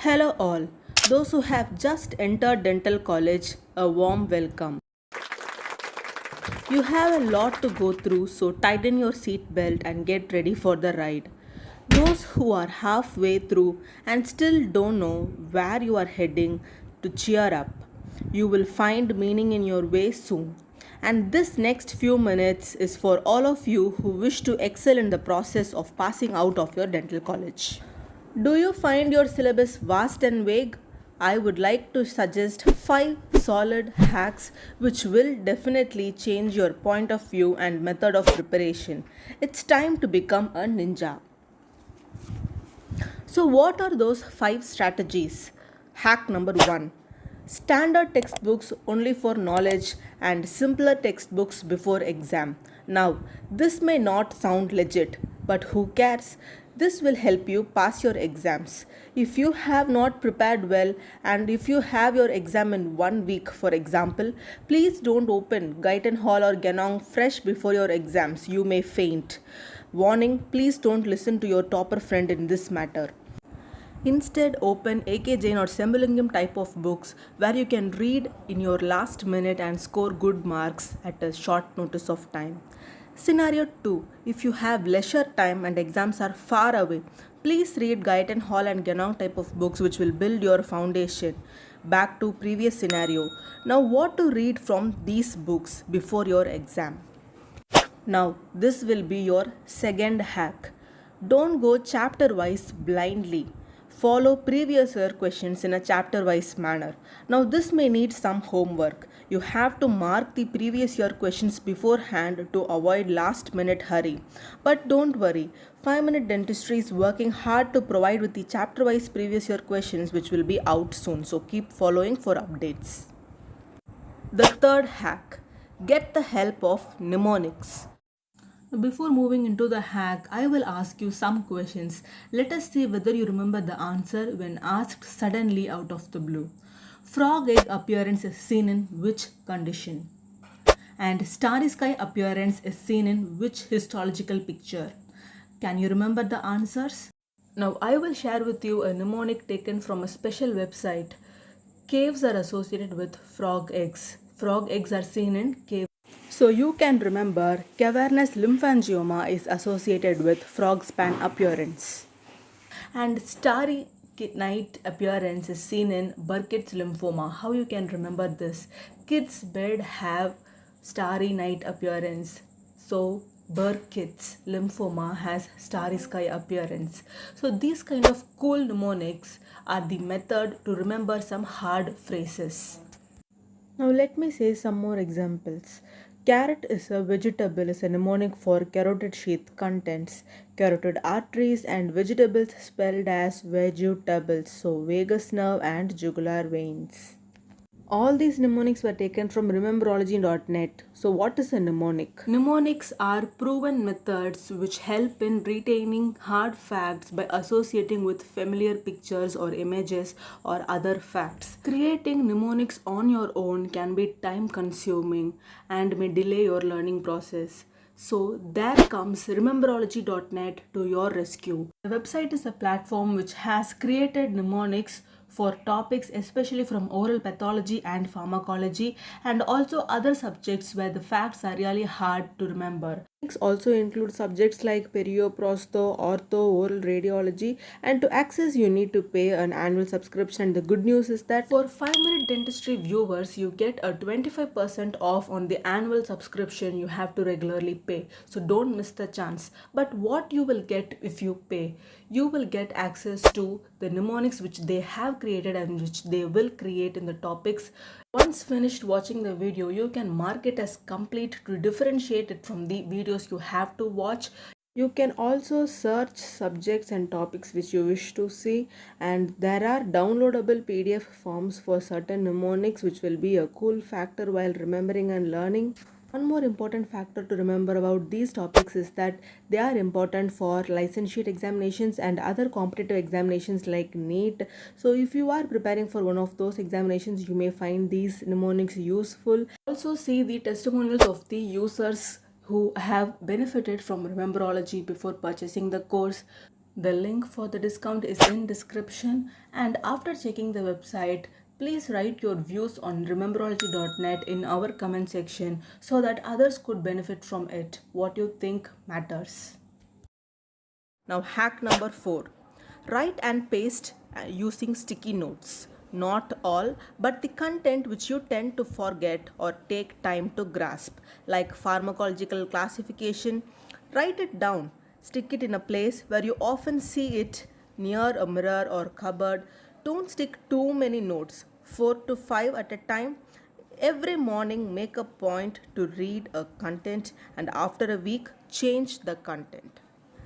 Hello all, those who have just entered dental college, a warm welcome. You have a lot to go through, so tighten your seat belt and get ready for the ride. Those who are halfway through and still don't know where you are heading, to cheer up. You will find meaning in your way soon. And this next few minutes is for all of you who wish to excel in the process of passing out of your dental college. Do you find your syllabus vast and vague? I would like to suggest 5 solid hacks which will definitely change your point of view and method of preparation. It's time to become a ninja. So, what are those 5 strategies? Hack number 1: standard textbooks only for knowledge and simpler textbooks before exam. Now, this may not sound legit, but who cares? This will help you pass your exams. If you have not prepared well and if you have your exam in 1 week, for example, please don't open Guyton Hall or Ganong fresh before your exams. You may faint. Warning, please don't listen to your topper friend in this matter. Instead, open A.K. Jain or Sembalingam type of books where you can read in your last minute and score good marks at a short notice of time. Scenario 2: if you have leisure time and exams are far away, please read Guyton Hall and Ganong type of books which will build your foundation. Back to previous scenario. Now, what to read from these books before your exam? Now, this will be your second hack. Don't go chapter wise blindly. Follow previous year questions in a chapter wise manner. Now, this may need some homework. You have to mark the previous year questions beforehand to avoid last minute hurry. But don't worry, 5-minute dentistry is working hard to provide with the chapter wise previous year questions which will be out soon. So, keep following for updates. The third hack: get the help of mnemonics. Before moving into the hack, I will ask you some questions. Let us see whether you remember the answer when asked suddenly out of the blue. Frog egg appearance is seen in which condition? And starry sky appearance is seen in which histological picture? Can you remember the answers? Now I will share with you a mnemonic taken from a special website. Caves are associated with frog eggs. Frog eggs are seen in caves. So you can remember cavernous lymphangioma is associated with frog span appearance. And starry night appearance is seen in Burkitt's lymphoma. How you can remember this? Kids' bed have starry night appearance. So Burkitt's lymphoma has starry sky appearance. So these kind of cool mnemonics are the method to remember some hard phrases. Now let me say some more examples. Carrot is a vegetable is a mnemonic for carotid sheath contents. Carotid arteries and vegetables spelled as vegetables. So vagus nerve and jugular veins. All these mnemonics were taken from rememberology.net. So what is a mnemonic? Mnemonics are proven methods which help in retaining hard facts by associating with familiar pictures or images or other facts. Creating mnemonics on your own can be time consuming and may delay your learning process. So there comes rememberology.net to your rescue. The website is a platform which has created mnemonics for topics especially from oral pathology and pharmacology and also other subjects where the facts are really hard to remember. Mnemonics also include subjects like perio, prostho, ortho, oral radiology, and to access you need to pay an annual subscription. And the good news is that for 5-minute dentistry viewers you get a 25% off on the annual subscription you have to regularly pay. So don't miss the chance. But what you will get if you pay? You will get access to the mnemonics which they have created and which they will create in the topics. Once finished watching the video, you can mark it as complete to differentiate it from the videos you have to watch. You can also search subjects and topics which you wish to see, and there are downloadable PDF forms for certain mnemonics which will be a cool factor while remembering and learning. One more important factor to remember about these topics is that they are important for licentiate examinations and other competitive examinations like NEET. So if you are preparing for one of those examinations, you may find these mnemonics useful. Also see the testimonials of the users who have benefited from rememberology before purchasing the course. The link for the discount is in description, and after checking the website, please write your views on rememberology.net in our comment section so that others could benefit from it. What you think matters. Now hack number 4. Write and paste using sticky notes. Not all, but the content which you tend to forget or take time to grasp, like pharmacological classification, write it down. Stick it in a place where you often see it, near a mirror or cupboard. Don't stick too many notes, 4 to 5 at a time. Every morning make a point to read a content, and after a week change the content.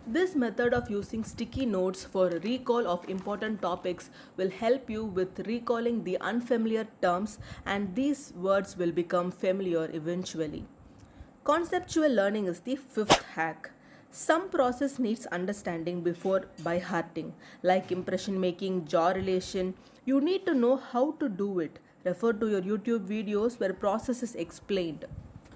This method of using sticky notes for recall of important topics will help you with recalling the unfamiliar terms, and these words will become familiar eventually. Conceptual learning is the fifth hack. Some process needs understanding before by hearting, like impression making, jaw relation. You need to know how to do it. Refer to your YouTube videos where process is explained.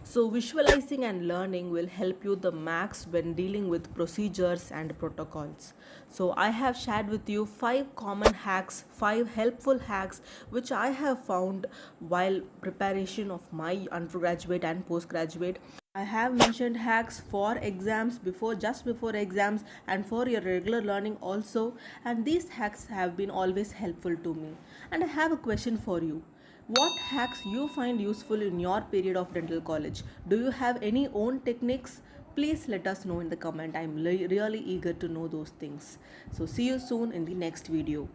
So visualizing and learning will help you the max when dealing with procedures and protocols. So I have shared with you 5 common hacks, 5 helpful hacks which I have found while preparation of my undergraduate and postgraduate. I have mentioned hacks for exams just before exams and for your regular learning also, and these hacks have been always helpful to me. And I have a question for you. What hacks you find useful in your period of dental college? Do you have any own techniques? Please let us know in the comment. I'm really eager to know those things. So see you soon in the next video.